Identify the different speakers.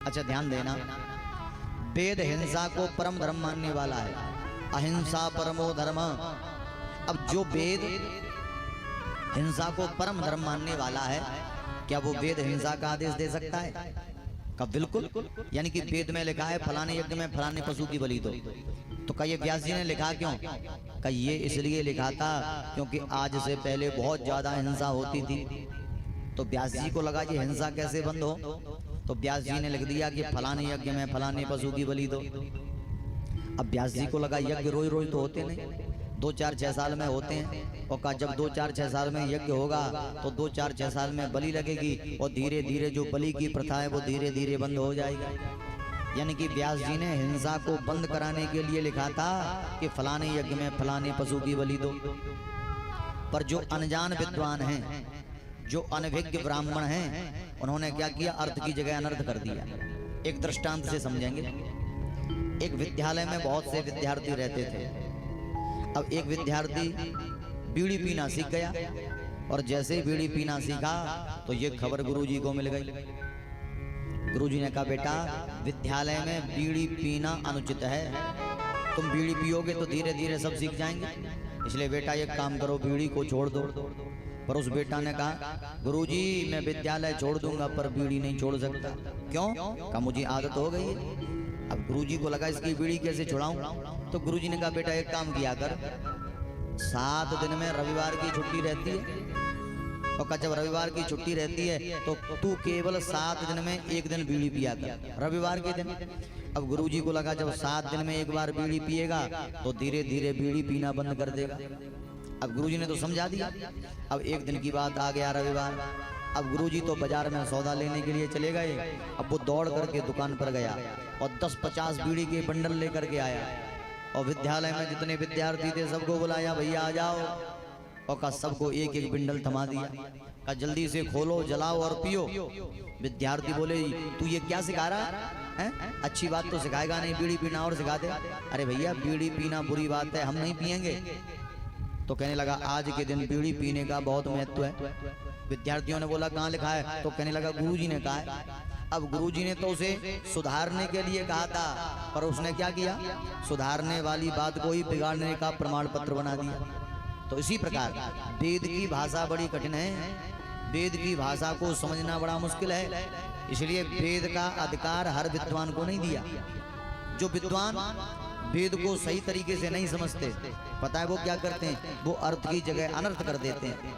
Speaker 1: अच्छा ध्यान देना, वेद हिंसा को परम धर्म मानने वाला है, अहिंसा परमो धर्म। अब जो वेद हिंसा को परम धर्म मानने वाला है, क्या वो वेद हिंसा का आदेश दे सकता है? कब? बिल्कुल। यानी कि वेद में लिखा है फलाने यज्ञ में फलाने पशु की बलि दो, तो क्या ये व्यास जी ने लिखा क्यों? क्या ये इसलिए लिखा था क्योंकि आज से पहले बहुत ज्यादा हिंसा होती थी, तो व्यास जी को लगा ये हिंसा कैसे बंद हो, तो व्यास जी ने लिख दिया कि फलाने यज्ञ में फलाने पशु की बलि दो। अब व्यास जी को लगा यज्ञ रोज रोज तो होते नहीं, 2-4-6 साल में होते हैं, और कहा जब 2-4-6 साल में यज्ञ होगा तो 2-4-6 साल में बलि लगेगी, और धीरे धीरे जो बलि की प्रथा है वो धीरे धीरे बंद हो जाएगी। यानी कि व्यास जी ने हिंसा को बंद कराने के लिए लिखा था कि फलाने यज्ञ में फलाने पशु की बलि दो। पर जो अनजान विद्वान हैं, जो अनभिज्ञ ब्राह्मण हैं, उन्होंने क्या किया? अर्थ की जगह अनर्थ कर दिया। एक दृष्टांत से समझेंगे। एक विद्यालय में बहुत से विद्यार्थी रहते थे। अब एक विद्यार्थी बीड़ी पीना सीख गया, और जैसे ही बीड़ी पीना सीखा तो ये खबर गुरुजी को मिल गई। गुरुजी ने कहा बेटा विद्यालय में बीड़ी पीना अनुचित है, तुम बीड़ी पियोगे तो धीरे धीरे सब सीख जाएंगे, इसलिए बेटा एक काम करो बीड़ी को छोड़ दो। पर उस बेटा ने कहा गुरुजी मैं विद्यालय छोड़ दूंगा पर बीड़ी नहीं छोड़ सकता। क्यों? कहा मुझे आदत हो गई है। अब गुरुजी को लगा इसकी बीड़ी कैसे छुड़ाऊं, तो गुरुजी ने कहा बेटा एक काम किया कर, 7 दिन में रविवार की छुट्टी रहती है, और जब रविवार की छुट्टी रहती है तो तू केवल 7 दिन में एक दिन बीड़ी पिया कर, रविवार के दिन। अब गुरुजी को लगा जब 7 दिन में एक बार बीड़ी पिएगा तो धीरे धीरे बीड़ी पीना बंद कर देगा। अब गुरुजी ने तो समझा दिया। अब एक दिन की बात आ गया रविवार, अब गुरुजी तो बाजार में सौदा लेने के लिए चले गए। अब वो दौड़ करके दुकान पर गया और 10-50 बीड़ी के बंडल लेकर के आया, और विद्यालय में जितने विद्यार्थी थे सबको बुलाया, भैया आ जाओ, और कहा सबको एक एक बंडल थमा दिया। कहा जल्दी से खोलो, जलाओ और पियो। विद्यार्थी बोले तू ये क्या सिखा रहा है? अच्छी बात तो सिखाएगा नहीं, बीड़ी पीना और सिखा दे। अरे भैया बीड़ी पीना बुरी बात है, हम नहीं पियेंगे। तो कहने लगा आज के दिन बीड़ी पीने का बहुत महत्व है। विद्यार्थियों ने बोला कहाँ लिखा है? तो कहने लगा गुरुजी ने कहा है। अब गुरुजी ने तो उसे सुधारने के लिए कहा था, पर उसने क्या किया? सुधारने वाली बात को ही बिगाड़ने का प्रमाण पत्र बना दिया। तो इसी प्रकार वेद की भाषा बड़ी कठिन है, वेद की भाषा को समझना बड़ा मुश्किल है, इसलिए वेद का अधिकार हर विद्वान को नहीं दिया। जो विद्वान वेद को सही तरीके से नहीं समझते, पता है वो क्या करते हैं? वो अर्थ की जगह अनर्थ कर देते हैं।